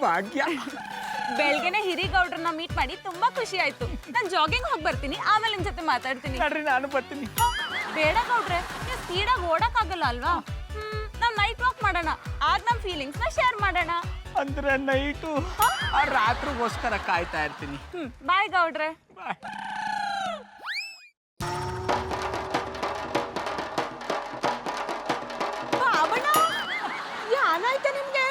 ಭಾಗ್ಯ. ಬೆಳಗ್ಗೆನೆ ಹಿರಿಗೌಡ್ರನ್ನ ಮೀಟ್ ಮಾಡಿ ತುಂಬಾ ಖುಷಿ ಆಯ್ತು. ನಾನು ಜಾಗಿಂಗ್ ಹೋಗಿ ಬರ್ತೀನಿ, ಆಮೇಲೆ ನಿಮ್ ಜೊತೆ ಮಾತಾಡ್ತೀನಿ. ನಡ್ರಿ ನಾನು ಬರ್ತೀನಿ. ಬೇಡ ಗೌಡ್ರೆ, ನೀವು ಸ್ಪೀಡಾಗಿ ಓಡಕ್ ಆಗಲ್ಲ ಅಲ್ವಾ? ನಾವ್ ನೈಟ್ ವಾಕ್ ಮಾಡೋಣ, ಆಗ ನಮ್ ಫೀಲಿಂಗ್ಸ್ ನ ಶೇರ್ ಮಾಡೋಣ. ಅಂದ್ರೆ ನೈಟು ರಾತ್ರಿಗೋಸ್ಕರ ಕಾಯ್ತಾ ಇರ್ತೀನಿ. ಬಾಯ್ ಗೌಡ್ರೆ. ಬಾಯ್. ಏನಾಯ್ತಾ ನಿಮ್ಗೆ?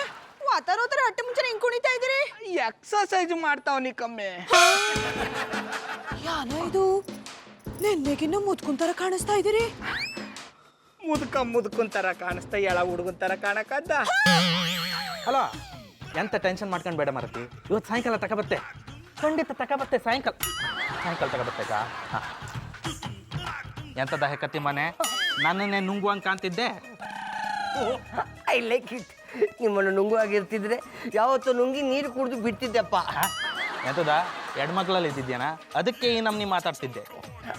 ವಾತಾರೋತರ ಹೊಟ್ಟೆ ಮುಂಚೆ ಹಿಂಗ್ ಕುಣಿತಾ ಇದೀರಿ? ಎಕ್ಸರ್ಸೈಸ್ ಮಾಡ್ತಾವನಿ ಕಮ್ಮಿ. ಯಾನೋ ಇದು ನೆನ್ನೆಗಿನ್ನ ಮುದ್ಕುಂತರ ಕಾಣಿಸ್ತಾ ಇದೀರಿ. ಮುದ್ಕುಂತರ ಕಾಣಿಸ್ತಾ, ಎಳ ಹುಡುಗನ್ ತರ ಕಾಣಕದ್ದ. ಹಲೋ, ಎಂತ ಟೆನ್ಷನ್ ಮಾಡ್ಕೊಂಡು ಬೇಡ ಮಾರತಿ. ಇವತ್ತು ಸಾಯಂಕಾಲ ತಗೋಬತ್ತೆ, ಖಂಡಿತ ತಗೋಬತ್ತೆ. ಸಾಯಂಕಾಲ ತಗೋಬತ್ತೇಕಾ? ಹಾಂ. ಎಂತದ ಹೆಕ್ಕತ್ತಿ ಮನೆ, ನನ್ನನ್ನೇ ನುಂಗುವಂಗೆ ಕಾಣ್ತಿದ್ದೆ. I like it. ನಿಮ್ಮನ್ನು ನುಂಗುವಾಗಿರ್ತಿದ್ರೆ ಯಾವತ್ತು ನುಂಗಿ ನೀರು ಕುಡಿದು ಬಿಡ್ತಿದ್ದೆಪ್ಪ. ಎಂತದ ಹೆಣ್ಮಕ್ಳಲ್ಲಿ ಇದ್ದಿದ್ಯಾನ, ಅದಕ್ಕೆ ಈ ನಮ್ನಿ ಮಾತಾಡ್ತಿದ್ದೆ.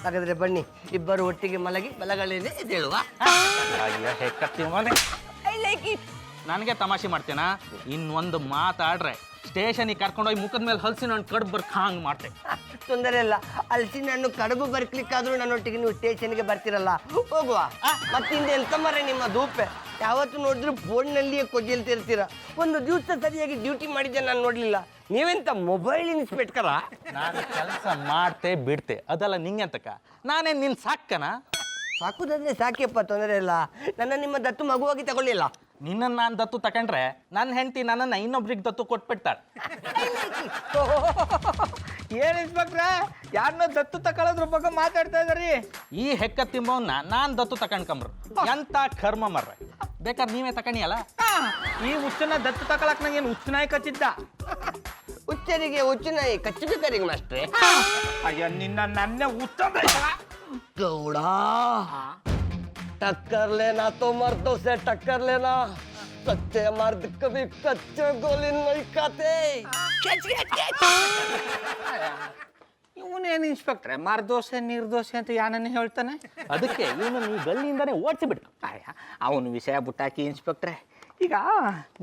ಹಾಗಾದ್ರೆ ಬನ್ನಿ, ಇಬ್ಬರು ಒಟ್ಟಿಗೆ ಮಲಗಿ ಬಲಗಡೆನೇ ಎದ್ದೇಳುವ. ಹೆಕ್ಕತ್ತಿ ಮನೆ, ಐ ಲೈಕ್ ಇಟ್. ನನಗೆ ತಮಾಷೆ ಮಾಡ್ತೇನಾ? ಇನ್ನೊಂದು ಮಾತಾಡ್ರೆ ಸ್ಟೇಷನಿಗೆ ಕರ್ಕೊಂಡೋಗಿ ಮುಖದ ಮೇಲೆ ಹಲಸಿನ ಹಣ್ಣು ಕಡ್ದು ಬರ್ಕ ಹಂಗೆ ಮಾಡ್ತೆ. ತೊಂದರೆ ಇಲ್ಲ, ಹಲಸಿನ ಹಣ್ಣು ಕಡುಬು ಬರ್ಕ್ಲಿಕ್ಕಾದ್ರೂ ನನ್ನೊಟ್ಟಿಗೆ ನೀವು ಸ್ಟೇಷನ್ಗೆ ಬರ್ತಿರಲ್ಲ, ಹೋಗುವ. ಮತ್ತಿಂದ ಎಂತ ಮರೆ ನಿಮ್ಮ ಧೂಪೆ, ಯಾವತ್ತು ನೋಡಿದ್ರು ಬೋರ್ಡ್ನಲ್ಲಿಯೇ ಕೊಜ್ಜಲ್ತಿರ್ತೀರ. ಒಂದು ದಿವಸ ಸರಿಯಾಗಿ ಡ್ಯೂಟಿ ಮಾಡಿದ್ದೆ ನಾನು ನೋಡ್ಲಿಲ್ಲ. ನೀವೆಂತ ಮೊಬೈಲ್ ಇನ್ಸ್ಪೆಕ್ಟರ? ನಾನು ಕೆಲಸ ಮಾಡ್ತೆ ಬಿಡ್ತೆ, ಅದಲ್ಲ ನಿಂಗೆಂತಕ್ಕ. ನಾನೇನು ನಿನ್ನ ಸಾಕನ? ಸಾಕುದಾದ್ರೆ ಸಾಕಿಯಪ್ಪ, ತೊಂದರೆ ಇಲ್ಲ. ನನ್ನ ನಿಮ್ಮ ದತ್ತು ಮಗುವಾಗಿ ತಗೊಳ್ಳಿಲ್ಲ. ನಿನ್ನನ್ನು ನಾನು ದತ್ತು ತಗೊಂಡ್ರೆ ನನ್ನ ಹೆಂಡತಿ ನನ್ನನ್ನು ಇನ್ನೊಬ್ರಿಗೆ ದತ್ತು ಕೊಟ್ಬಿಡ್ತಾಳೆ. ಏನ್ ಇನ್ಸ್ಪೆಕ್ಟ್ರೆ, ಯಾರನ್ನ ದತ್ತು ತಗೊಳ್ಳೋದ್ರ ಬಗ್ಗೆ ಮಾತಾಡ್ತಾ ಇದಾರಿ? ಈ ಹೆಕ್ಕ ತಿಂಬವನ್ನ ನಾನು ದತ್ತು ತಕೊಂಡ್ಕಂಬ್ರು. ಎಂತ ಕರ್ಮ ಮರ್ರೆ, ಬೇಕಾದ್ರೆ ನೀವೇ ತಕೊಂಡಿಯಲ್ಲ. ಈ ಹುಚ್ಚನ್ನ ದತ್ತು ತಗೊಳಕ್ ನಂಗೇನು ಹುಚ್ಚು ನಾಯಿ ಕಚ್ಚಿದ್ದ? ಹುಚ್ಚರಿಗೆ ಹುಚ್ಚು ನಾಯಿ ಕಚ್ಚಬೇಕರಿಗೆ ಮಾಸ್ಟ್ರೆ. ಅಯ್ಯ ನಿನ್ನ ನನ್ನೇ ಹುಚ್ಚ गौड़ा टक्कर लेना तो मर्दों से टक्कर लेना, सच्चे मर्द कभी कच्चे गोली नहीं खाते. ಇವನೇನು ಇನ್ಸ್ಪೆಕ್ಟ್ರೆ, ಮರ್ದೋಸೆ ನಿರ್ದೋಸೆ ಅಂತ ಯಾನನ್ನ ಹೇಳ್ತಾನೆ? ಅದಕ್ಕೆ ಇವನು ಈ ಗಲ್ಲಿಂದಾನೆ ಓಡಿಸಿಬಿಟ್ಟ. ಅವನು ವಿಷಯ ಬಿಟ್ಟಾಕಿ ಇನ್ಸ್ಪೆಕ್ಟ್ರೆ, ಈಗ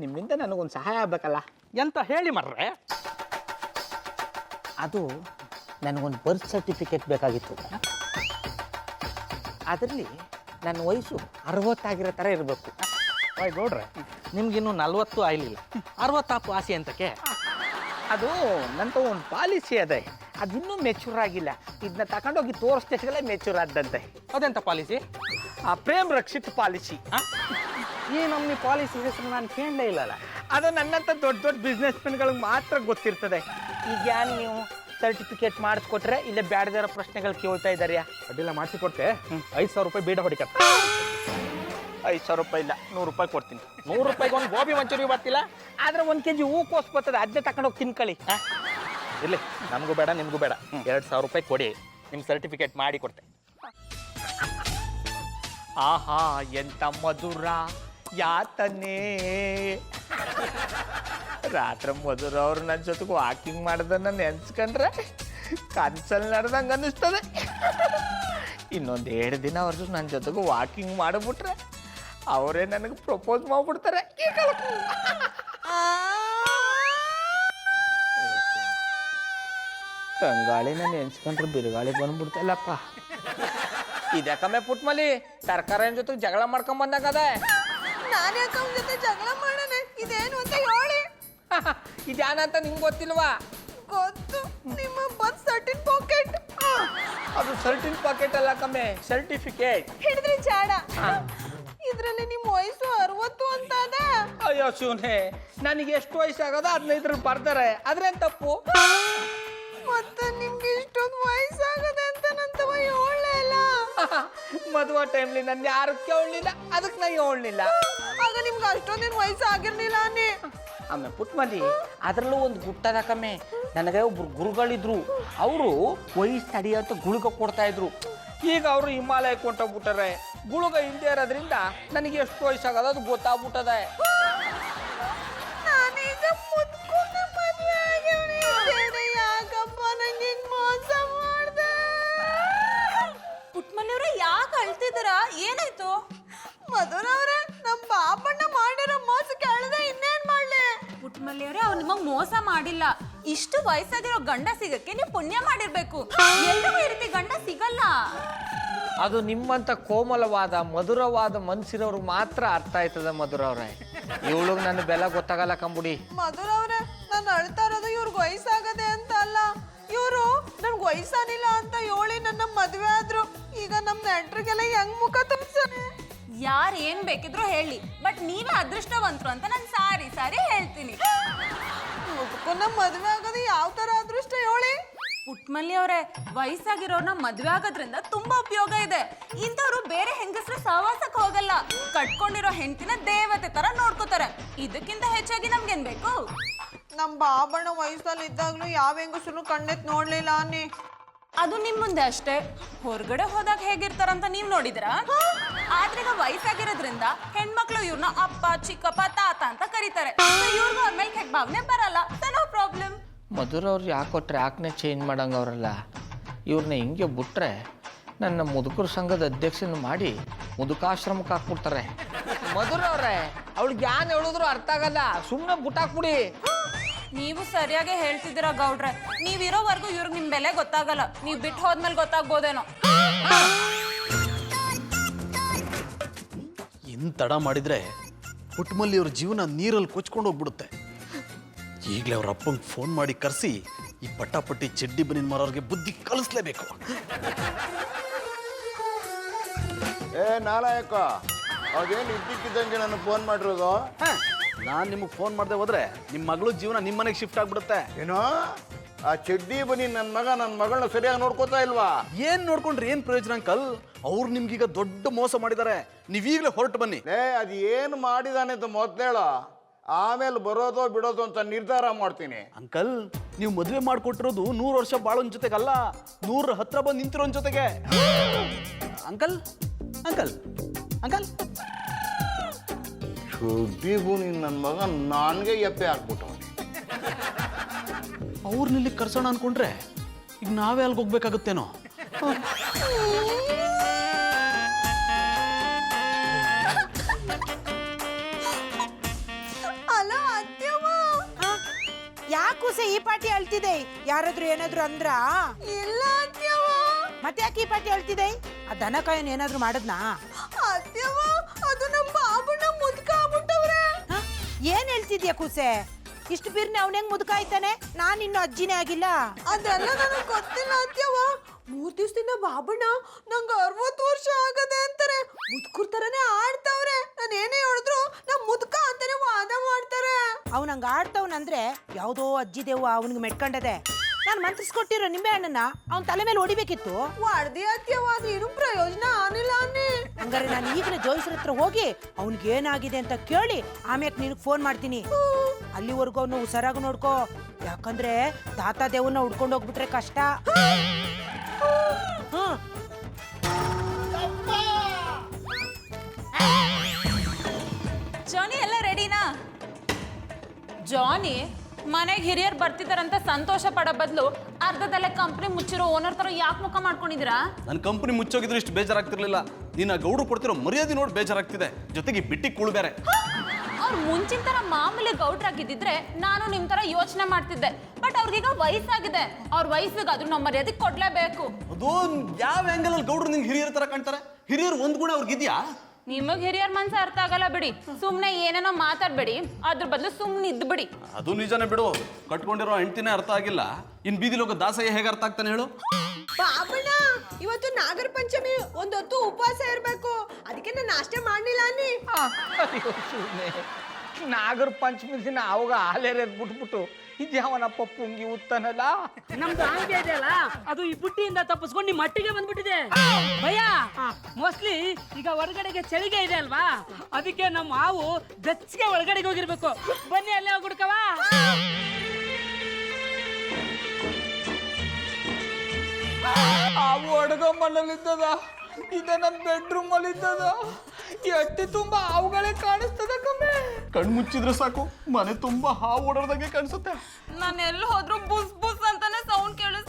ನಿಮ್ಮಿಂದ ನನಗೊಂದು ಸಹಾಯ ಆಗ್ಬೇಕಲ್ಲ. ಎಂತ ಹೇಳಿ ಮರ್ರೆ? ಅದು ನನಗೊಂದು ಬರ್ತ್ ಸರ್ಟಿಫಿಕೇಟ್ ಬೇಕಾಗಿತ್ತು. ಅದರಲ್ಲಿ ನನ್ನ ವಯಸ್ಸು 60 ಆಗಿರೋ ಥರ ಇರಬೇಕು. ಓಯ್ ಗೌಡ್ರೆ, ನಿಮ್ಗಿನ್ನೂ 40 ಆಗಲಿಲ್ಲ, 60 ಆಸೆ ಅಂತಕ್ಕೆ? ಅದು ನಂತ ಒಂದು ಪಾಲಿಸಿ ಅದೇ, ಅದಿನ್ನೂ ಮೆಚೂರ್ ಆಗಿಲ್ಲ. ಇದನ್ನ ತಗೊಂಡೋಗಿ ತೋರಿಸ್ತೆಲ್ಲ ಮೆಚೂರ್ ಆದಂತೆ. ಅದೆಂತ ಪಾಲಿಸಿ? ಆ ಪ್ರೇಮ್ ರಕ್ಷಿತ್ ಪಾಲಿಸಿ. ಈ ನಮ್ಮನಿ ಪಾಲಿಸಿ ಹೆಸರು ನಾನು ಕೇಳಲೇ ಇಲ್ಲಲ್ಲ. ಅದು ನನ್ನಂತ ದೊಡ್ಡ ದೊಡ್ಡ ಬಿಸ್ನೆಸ್ ಮೆನ್ಗಳಿಗೆ ಮಾತ್ರ ಗೊತ್ತಿರ್ತದೆ. ಈಗ ನೀವು ಸರ್ಟಿಫಿಕೇಟ್ ಮಾಡಿಸ್ಕೊಟ್ರೆ ಇಲ್ಲೇ ಬ್ಯಾಡದಿರೋ ಪ್ರಶ್ನೆಗಳು ಕೇಳ್ತಾ ಇದ್ದಾರ್ಯಾ? ಅಡ್ಡಿಲ್ಲ, ಮಾಡಿಸಿಕೊಡ್ತೆ. 5,000 ರೂಪಾಯಿ ಬೇಡ ಹೊಡಿಕ. 5,000 ರೂಪಾಯಿ ಇಲ್ಲ, 100 ರೂಪಾಯಿ ಕೊಡ್ತೀನಿ. 100 ರೂಪಾಯಿಗೆ ಒಂದು ಗೋಬಿ ಮಂಚೂರಿ ಬರ್ತಿಲ್ಲ. ಆದ್ರೆ 1 kg ಹೂಕೋಸ್ ಬರ್ತದೆ, ಅದನ್ನೇ ತಗೊಂಡೋಗಿ ತಿನ್ಕೊಳ್ಳಿ. ಇರ್ಲಿ, ನಮಗೂ ಬೇಡ ನಿಮಗೂ ಬೇಡ. 2,000 ರೂಪಾಯಿ ಕೊಡಿ, ನಿಮ್ಮ ಸರ್ಟಿಫಿಕೇಟ್ ಮಾಡಿ ಕೊಡ್ತೆ. ಆಹಾ ಎಂತ ಮಧುರ ಯಾತನೆ. ರಾತ್ರಿ ಮಧುರ ಅವ್ರು ನನ್ನ ಜೊತೆಗೆ ವಾಕಿಂಗ್ ಮಾಡೋದನ್ನ ನೆನ್ಸ್ಕೊಂಡ್ರೆ ಕನ್ಸಲ್ಲಿ ನಡೆದಂಗೆ ಅನ್ನಿಸ್ತದೆ. ಇನ್ನೊಂದು 2 ದಿನ ಅವ್ರ ಜೊತೆ ನನ್ನ ಜೊತೆಗೆ ವಾಕಿಂಗ್ ಮಾಡಿಬಿಟ್ರೆ ಅವರೇ ನನಗೆ ಪ್ರಪೋಸ್ ಮಾಡ್ಬಿಡ್ತಾರೆ. ತಂಗಾಳಿನ ನೆನ್ಸ್ಕೊಂಡ್ರೆ ಬಿರುಗಾಳಿ ಬಂದ್ಬಿಡ್ತಲ್ಲಪ್ಪ. ಇದಕ್ಕಮ್ಮೆ ಪುಟ್ಮಲಿ ತರಕಾರಿ ಜೊತೆ ಜಗಳ ಮಾಡ್ಕೊಂಡ್ ಬಂದಾಗ ನಾನು ಯಾಕೆ ಅವನ ಜೊತೆ ಜಗಳ ಮಾಡೋಣ? ಇದೇನು ಅಂತ ಹೇಳಿ. ಇದ್ಯಾನಂತ ನಿಮ್ಗೆ ಗೊತ್ತಿಲ್ವಾ? ಗೊತ್ತು, ನಿಮ್ಮ ಬರ್ತ್ ಸರ್ಟಿಫಿಕೇಟ್. ಅದು ಸರ್ಟಿನ್ ಪಾಕೆಟ್ ಅಲ್ಲ ಕಮ್ಮೆ, ಸರ್ಟಿಫಿಕೇಟ್. ಹಿಡಿದ್ರೆ ಜಾಡ. ಇದ್ರಲ್ಲಿ ನಿಮ್ಮ ವಯಸ್ಸು 60 ಅಂತ ಅದ. ಅಯ್ಯೋ ಶಿವನೇ, ನನಗೆ ಎಷ್ಟು ವಯಸ್ಸಾಗೋದು 15 ಬರ್ತಾರೆ, ಅದ್ರೇನ್ ತಪ್ಪು? ಮತ್ತೆ ನಿಮ್ಗೆ ಇಷ್ಟೊಂದು ವಯಸ್ಸಾಗದೆ ಅಂತ ನಂತವ ಹೇಳಲೇ ಇಲ್ಲ. ಮದುವೆ ಟೈಮ್ಲಿ ನನ್ನ ಯಾರು ಕೇಳಲಿಲ್ಲ, ಅದಕ್ಕೆ ನಾ ಹೇಳಲಿಲ್ಲ. ಆಗ ನಿಮ್ಗೆ ಅಷ್ಟೊಂದೇನು ವಯಸ್ಸು ಆಗಿರ್ಲಿಲ್ಲ ಅನ್ನಿ. ಆಮೇಲೆ ಪುಟ್ಮಲಿ ಅದರಲ್ಲೂ ಒಂದು ಗುಟ್ಟದ ಕಮ್ಮೆ. ನನಗೆ ಒಬ್ರು ಗುರುಗಳಿದ್ರು, ಅವರು ವಯಸ್ಸು ತಡೆಯಂತ ಗುಳಿಗೆ ಕೊಡ್ತಾ ಇದ್ರು. ಈಗ ಅವರು ಹಿಮಾಲಯಕ್ಕೆ ಹೊಂಟೋಗ್ಬಿಟ್ಟಾರೆ. ಗುಳುಗ ಹಿಂದೆ ಇರೋದ್ರಿಂದ ನನಗೆ ಎಷ್ಟು ವಯಸ್ಸಾಗೋದು ಅದು ಗೊತ್ತಾಗ್ಬಿಟ್ಟದೆ. ನಾನೀಗ ಮುದ್ಕೊಂಡು ಮದುವೆ ಆಗಿವ್ನಿ. ಯಾಕಪ್ಪ ನಂಗೆ ಹಿಂಗ್ ಮೋಸ ಮಾಡ್ದೆ? ಪುಟ್ಮನೆಯವ್ರೆ ಯಾಕೆ ಅಳ್ತಿದ್ದೀರಾ? ಏನಾಯ್ತು? ಮಧುರವ್ರೆ, ನಮ್ಮ ಪಾಪಣ್ಣ ಮಾಡಿರೋ ಮೋಸ ಕೇಳದೆ ಇನ್ನೇನ್ ಮಾಡ್ಲಿ? ಪುಟ್ಮಲ್ಲಿಯವ್ರೆ, ಅವ್ನ ನಿಮಗ್ ಮೋಸ ಮಾಡಿಲ್ಲ. ಇಷ್ಟು ವಯಸ್ಸಾಗಿರೋ ಗಂಡ ಸಿಗಕ್ಕೆ ನೀವು ಪುಣ್ಯ ಮಾಡಿರ್ಬೇಕು. ಎಲ್ರಿಗೂ ಈ ರೀತಿ ಗಂಡ ಸಿಗಲ್ಲ. ಅದು ನಿಮ್ಮಂತ ಕೋಮಲವಾದ ಮಧುರವಾದ ಮನ್ಸಿರೋರ್ಗೆ ಮಾತ್ರ ಅರ್ಥ ಆಯ್ತದ ಮಧುರ ಅವ್ರೆ. ಇವಳಿಗೆ ನನ್ನ ಬೆಲೆ ಗೊತ್ತಾಗಲ್ಲ ಕಂಬುಡಿ. ಮಧುರ ಅವ್ರೆ, ನಾನು ಅಳ್ತಾ ಇರೋದು ಇವ್ರಿಗೆ ವಯಸ್ಸಾಗದೆ ಅಂತ ಅಲ್ಲ. ಇವರು ನನ್ಗೆ ವಯಸ್ಸಾನಿಲ್ಲ ಅಂತ ಹೇಳಿ ನನ್ನ ಮದ್ವೆ ಆದ್ರು. ಈಗ ನಮ್ ನೆಂಟ್ರಿಗೆಲ್ಲ ಹೆಂಗ್ ಮುಖ ತೋರ್ಸಾನೆ. ಯಾರು ಏನ್ ಬೇಕಿದ್ರು ಹೇಳಿ, ಬಟ್ ನೀವೇ ಅದೃಷ್ಟವಂತರು ಅಂತ ನಾನು ಸಾರಿ ಸಾರಿ ಹೇಳ್ತೀನಿ. ನಮ್ಮ ಮದ್ವೆ ಆಗೋದು ಯಾವ ತರ ಅದೃಷ್ಟ ಹೇಳಿ. ಪುಟ್ಮಲ್ಲಿ ಅವರೇ, ವಯಸ್ಸಾಗಿರೋರ್ನ ಮದ್ವೆ ಆಗೋದ್ರಿಂದ ತುಂಬಾ ಉಪಯೋಗ ಇದೆ. ಇಂಥವ್ರು ಬೇರೆ ಹೆಂಗಸರು ಸಹವಾಸಕ್ಕೆ ಹೋಗಲ್ಲ. ಕಟ್ಕೊಂಡಿರೋ ಹೆಂಡತಿನ ದೇವತೆ ತರ ನೋಡ್ಕೋತಾರೆ. ಇದಕ್ಕಿಂತ ಹೆಚ್ಚಾಗಿ ನಮ್ಗೇನ್ ಬೇಕು? ನಮ್ ಬಾಬಣ್ಣ ವಯಸ್ಸಲ್ಲಿ ಇದ್ದಾಗ್ಲೂ ಯಾವ ಹೆಂಗಸರು ಕಣ್ಣೆತ್ ನೋಡ್ಲಿಲ್ಲ ಅನ್ನಿ. ಅದು ನಿಮ್ ಮುಂದೆ ಅಷ್ಟೇ. ಹೊರಗಡೆ ಹೋದಾಗ ಹೇಗಿರ್ತಾರಂತ ನೀವ್ ನೋಡಿದ್ರಾ? ಆದ್ರೀಗ ವಯಸ್ಸಾಗಿರೋದ್ರಿಂದ ಹೆಣ್ಮಕ್ಳು ಇವ್ರನ್ನ ಅಪ್ಪ, ಚಿಕ್ಕಪ್ಪ, ತಾತ ಅಂತ ಕರೀತಾರೆ. ಇವ್ರಿಗೂ ಅವ್ರ ಮೇಲೆ ಕೆಟ್ಟ ಭಾವನೆ ಬರಲ್ಲ. No problem. ಮಧುರ ಅವ್ರು ಯಾಕೋ ಟ್ರ್ಯಾಕ್ನೇ ಚೇಂಜ್ ಮಾಡಂಗೆ ಅವರಲ್ಲ. ಇವ್ರನ್ನ ಹಿಂಗೆ ಬಿಟ್ರೆ ನನ್ನ ಮುದುಕರ ಸಂಘದ ಅಧ್ಯಕ್ಷನ ಮಾಡಿ ಮುದುಕಾಶ್ರಮಕ್ಕೆ ಹಾಕ್ಬಿಡ್ತಾರೆ. ಮಧುರ ಅವ್ರೆ, ಅವಳಿಗೆ ಯಾನ್ ಹೇಳಿದ್ರು ಅರ್ಥ ಆಗಲ್ಲ. ಸುಮ್ಮನೆ ಬಿಟ್ಟಾಕ್ಬಿಡಿ. ನೀವು ಸರಿಯಾಗಿ ಹೇಳ್ತಿದ್ದೀರಾ ಗೌಡ್ರೆ. ನೀವಿರೋವರೆಗೂ ಇವ್ರಿಗೆ ನಿಮ್ ಬೆಲೆ ಗೊತ್ತಾಗಲ್ಲ. ನೀವ್ ಬಿಟ್ಟು ಹೋದ್ಮೇಲೆ ಗೊತ್ತಾಗ್ಬೋದೇನೋ. ಇನ್ ತಡ ಮಾಡಿದ್ರೆ ಪುಟ್ಮಲ್ಲಿ ಅವ್ರ ಜೀವನ ನೀರಲ್ಲಿ ಕೊಚ್ಕೊಂಡು ಹೋಗ್ಬಿಡುತ್ತೆ. ಈಗಲೇ ಅವ್ರ ಅಪ್ಪಂಗೆ ಫೋನ್ ಮಾಡಿ ಕರೆಸಿ ಈ ಪಟ್ಟಾಪಟ್ಟಿ ಚಡ್ಡಿ ಬನಿನ್ ಮಾರೋರ್ಗೆ ಬುದ್ಧಿ ಕಲಿಸ್ಲೇಬೇಕು. ನಾಲಾಯಕ, ಅದೇನು ಇದ್ದಕ್ಕಿದ್ದಂಗೆ ನನಗೆ ಫೋನ್ ಮಾಡಿರೋದು? ನಾನು ನಿಮಗೆ ಫೋನ್ ಮಾಡದೆ ಹೋದ್ರೆ ನಿಮ್ಮ ಮಗಳು ಜೀವನ ನಿಮ್ಮ ಮನೆಗೆ ಶಿಫ್ಟ್ ಆಗ್ಬಿಡುತ್ತೆ. ಏನೋ ಆ ಚಡ್ಡಿ ಬನಿ ನನ್ನ ಮಗಳನ್ನ ಸರಿಯಾಗಿ ನೋಡ್ಕೋತಾ ಇಲ್ವಾ? ಏನ್ ನೋಡ್ಕೊಂಡ್ರೆ ಏನ್ ಪ್ರಯೋಜನ ಅಂಕಲ್? ಅವ್ರು ನಿಮ್ಗೀಗ ದೊಡ್ಡ ಮೋಸ ಮಾಡಿದ್ದಾರೆ. ನೀವೀಗಲೇ ಹೊರಟು ಬನ್ನಿ. ಅದು ಏನು ಮಾಡಿದಾನೆ ಅಂತ ಮೊದಲೇಳ, ಆಮೇಲೆ ಬರೋದೋ ಬಿಡೋದು ಅಂತ ನಿರ್ಧಾರ ಮಾಡ್ತೀನಿ. ಅಂಕಲ್, ನೀವು ಮದುವೆ ಮಾಡಿಕೊಟ್ಟಿರೋದು 100 ವರ್ಷ ಬಾಳೋನ್ ಜೊತೆಗಲ್ಲ, 100 ಹತ್ರ ಬಂದು ನಿಂತಿರೋನ್ ಜೊತೆಗೆ. ಅಂಕಲ್ ಅಂಕಲ್ ಅಂಕಲ್ ಚಡ್ಡಿ ಬನಿ ನನ್ನ ಮಗ ನನಗೆ ಎಪ್ಪೆ ಹಾಕ್ಬಿಟ್ಟವನೆ. ಅವ್ರನ್ನಿಲ್ಲಿ ಕರ್ಸೋಣ ಅನ್ಕೊಂಡ್ರೆ ಈಗ ನಾವೇ ಅಲ್ಲಿಗೆ ಹೋಗ್ಬೇಕಾಗುತ್ತೇನೋ. ಅಲೋ ಅತ್ಯವ್ವ, ಯಾಕೂಸೆ ಈ ಪಾಟಿ ಅಳ್ತಿದೆ? ಯಾರಾದ್ರೂ ಏನಾದ್ರು ಅಂದ್ರ? ಇಲ್ಲ ಅತ್ಯವ್ವ. ಮತ್ತೆ ಯಾಕೆ ಈ ಪಾಟಿ ಅಳ್ತಿದೆ? ಆ ದನಕಾಯನ್ ಏನಾದ್ರು ಮಾಡದ್ನಾ? ಅತ್ಯವ್ವ, ಅದು ನಮ್ಮ ಬಾಬಣ್ಣ ಮುದ್ಕ ಆಗ್ಬಿಟ್ಟವ್ರೆ. ಏನ್ ಹೇಳ್ತಿದ್ಯಾ ಕೂಸೆ? ಇಷ್ಟು ಬಿರ್ನೆ ಅವ್ನ ಹೆಂಗ್ ಮುದುಕ ಆಯ್ತಾನೆ? ನಾನ್ ಇನ್ನು ಅಜ್ಜಿನೇ ಆಗಿಲ್ಲ. ಅದೆಲ್ಲ ನನಗೆ ಗೊತ್ತಿಲ್ಲ ಅತ್ಯವ್ವ. 3 ದಿವಸದಿಂದ ಬಾಬಣ್ಣ ನಂಗೆ 60 ವರ್ಷ ಆಗದೆ ಅಂತಾರೆ. ಮುದ್ಕುರ್ ತರನೇ ಆಡ್ತಾವ್ರೆ. ನಾನು ಏನೇ ಹೇಳಿದ್ರು ನಮ್ ಮುದ್ಕ ಅಂತಾನೆ ವಾದ ಮಾಡ್ತಾರೆ. ಅವ್ನಂಗ ಆಡ್ತವ್ನಂದ್ರೆ ಯಾವ್ದೋ ಅಜ್ಜಿ ದೇವ್ವ ಅವನಿಗೆ ಮೆಟ್ಕೊಂಡದೆ. ನಾನು ಮಂತ್ರಿಸ್ಕೊಟ್ಟಿರೋ ನಿಂಬೆ ಹಣ್ಣನ್ನ ಅವ್ನ ತಲೆ ಮೇಲೆ ಹೊಡಿಬೇಕಿತ್ತು. ವಾಡ್ದಿ ಅತ್ಯವ್ವ, ಅದು ಏನು ಪ್ರಯೋಜನ ಆನಿಲ್ಲ ಅನ್ನಿ. ಹಂಗಾರೆ ನಾನು ಈಗಲೇ ಜೋಯಿಸ್ರ ಹತ್ರ ಹೋಗಿ ಅವ್ನಿಗೆ ಏನಾಗಿದೆ ಅಂತ ಕೇಳಿ ಆಮ್ಯಾಕ್ ನಿನಗೆ ಫೋನ್ ಮಾಡ್ತೀನಿ. ಅಲ್ಲಿವರೆಗೂ ಅವನು ಹುಷಾರಾಗಿ ನೋಡ್ಕೋ. ಯಾಕಂದ್ರೆ ತಾತ ದೇವನ್ನ ಹುಡ್ಕೊಂಡು ಹೋಗ್ಬಿಟ್ರೆ ಕಷ್ಟ. ಜಾನಿ ಎಲ್ಲ ರೆಡಿನಾ? ಜಾನಿ, ಮನೆಗೆ ಹಿರಿಯರು ಬರ್ತಿದಾರಂತ ಸಂತೋಷ ಪಡೋ ಬದಲು ಅರ್ಧದಲ್ಲೇ ಕಂಪ್ನಿ ಮುಚ್ಚಿರೋ ಓನರ್ ತರ ಯಾಕೆ ಮುಖ ಮಾಡ್ಕೊಂಡಿದ್ದೀರಾ? ನನ್ನ ಕಂಪನಿ ಮುಚ್ಚೋಗಿದ್ರೆ ಇಷ್ಟು ಬೇಜಾರಾಗ್ತಿರ್ಲಿಲ್ಲ. ನೀನು ಆ ಗೌಡ್ರು ಕೊಡ್ತಿರೋ ಮರ್ಯಾದೆ ನೋಡಿ ಬೇಜಾರಾಗ್ತಿದೆ. ಜೊತೆಗೆ ಬಿಟ್ಟಿ ಕೂಳು ಬೇರೆ. ಅವ್ರು ಮುಂಚಿನ ತರ ಮಾಮೂಲಿ ಗೌಡ್ರಾಗಿದ್ದಿದ್ರೆ ನಾನು ನಿಮ್ ತರ ಯೋಚನೆ ಮಾಡ್ತಿದ್ದೆ. ಬಟ್ ಅವ್ರಿಗೀಗ ವಯಸ್ಸಾಗಿದೆ. ಅವ್ರ ವಯಸ್ಸಿಗಾದ್ರೂ ನಮ್ಮ ಮರ್ಯಾದೆ ಕೊಡ್ಲೇಬೇಕು. ಅದು ಯಾವ ಆಂಗಲ್ ಅಲ್ಲಿ ಗೌಡ್ರು ನಿಂಗೆ ಹಿರಿಯರ ತರ ಕಾಣ್ತಾರೆ? ಹಿರಿಯರು ಒಂದ್ ಗುಣ ಅವ್ರಿಗಿದ್ಯಾ? ನಿಮಗ್ ಹಿರಿಯರ್ ಮನ್ಸ ಅರ್ಥ ಆಗಲ್ಲ ಬಿಡಿ. ಸುಮ್ನೆ ಏನೇನೋ ಮಾತಾಡ್ಬೇಡಿ, ಅದ್ರ ಬದಲು ಸುಮ್ನೆ ಇದ್ದು ಬಿಡಿ. ಅದು ನಿಜನೇ ಬಿಡು. ಕಟ್ಕೊಂಡಿರೋ ಹೆಂಡ್ತಿನೇ ಅರ್ಥ ಆಗಿಲ್ಲ, ಇನ್ ಬೀದಿಲಿ ಹೋಗೋ ದಾಸಯ್ಯ ಹೇಗೆ ಅರ್ಥ ಆಗ್ತಾನೆ ಹೇಳು? ಬಾಬಣ್ಣ, ಇವತ್ತು ನಾಗರ ಪಂಚಮಿ, ಒಂದೊತ್ತು ಉಪವಾಸ ಇರ್ಬೇಕು. ಅದಕ್ಕೆ ನಾನು ನಾಷ್ಟೇ ಮಾಡ್ಲಿಲ್ಲ ಅನ್ನಿ. ನಾಗರ ಪಂಚಮಿ ದಿನ ಅವಾಗ ಹಾಲೇರೆದ್ ಬಿಟ್ಬಿಟ್ಟು ಇದ್ಯಾವನಪ್ಪ ಪುಂಗಿ ಉತ್ತಾನಲ್ಲ. ನಮ್ದು ಆಂಟಿ ಇದೆಯಲ್ಲ, ಅದು ಈ ಬುಟ್ಟಿಯಿಂದ ತಪ್ಪಿಸ್ಕೊಂಡು ನಿಮ್ಮ ಮಟ್ಟಿಗೆ ಬಂದ್ಬಿಟ್ಟಿದೆ ಭಯ. ಮೋಸ್ಟ್ಲಿ ಈಗ ಹೊರಗಡೆಗೆ ಚಳಿಗೆ ಇದೆ ಅಲ್ವಾ, ಅದಕ್ಕೆ ನಮ್ಮ ಹಾವು ಬೆಚ್ಚಗೆ ಒಳಗಡೆಗೆ ಹೋಗಿರ್ಬೇಕು. ಬನ್ನಿ ಅಲ್ಲೇ ಹೋಗ್ಬಿಡ್ಕವ. ಅವು ಅಡ್ಗ ಮನೇಲಿದ್ದದ, ಇದ ನನ್ನ ಬೆಡ್ರೂಮ್ ಅಲ್ಲಿ ಇದ್ದದ. ಈ ಅಟ್ಟಿ ತುಂಬಾ ಹಾವುಗಳೇ ಕಾಣಿಸ್ತದ ಕಮ್ಮಿ. ಕಣ್ ಮುಚ್ಚಿದ್ರೆ ಸಾಕು, ಮನೆ ತುಂಬಾ ಹಾವು ಓಡಾಡ್ದಂಗೆ ಕಾಣಿಸುತ್ತೆ. ನಾನು ಎಲ್ಲಿ ಹೋದ್ರು ಬುಸ್ ಬುಸ್ ಅಂತಾನೆ ಸೌಂಡ್ ಕೇಳಿಸ್